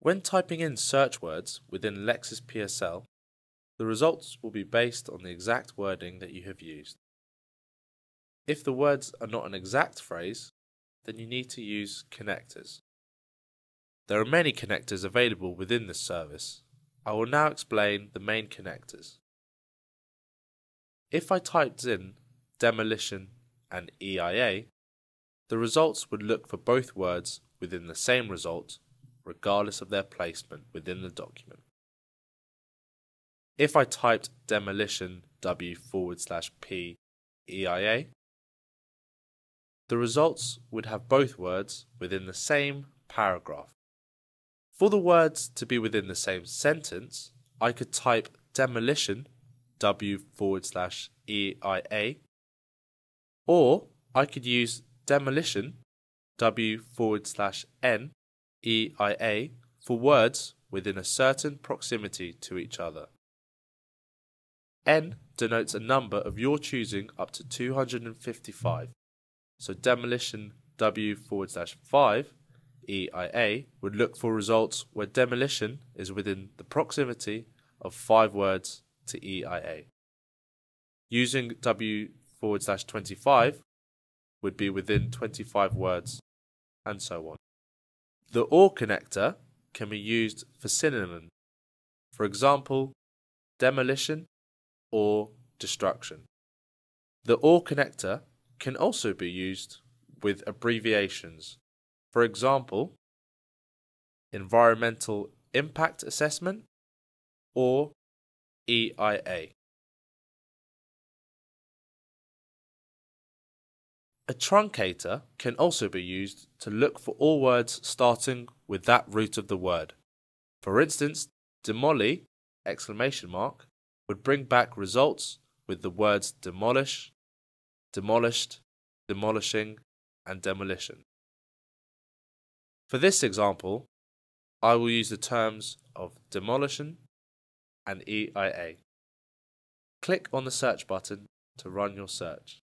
When typing in search words within LexisPSL, the results will be based on the exact wording that you have used. If the words are not an exact phrase, then you need to use connectors. There are many connectors available within this service. I will now explain the main connectors. If I typed in demolition and EIA, the results would look for both words within the same result, regardless of their placement within the document. If I typed demolition W/P EIA, the results would have both words within the same paragraph. For the words to be within the same sentence, I could type demolition W/EIA, or I could use demolition W/N EIA for words within a certain proximity to each other. N denotes a number of your choosing up to 255, so demolition W/5 EIA would look for results where demolition is within the proximity of 5 words to EIA. Using W/25 would be within 25 words, and so on. The OR connector can be used for synonyms, for example, demolition or destruction. The OR connector can also be used with abbreviations, for example, environmental impact assessment or EIA. A truncator can also be used to look for all words starting with that root of the word. For instance, demoli! Would bring back results with the words demolish, demolished, demolishing, and demolition. For this example, I will use the terms of demolition and EIA. Click on the search button to run your search.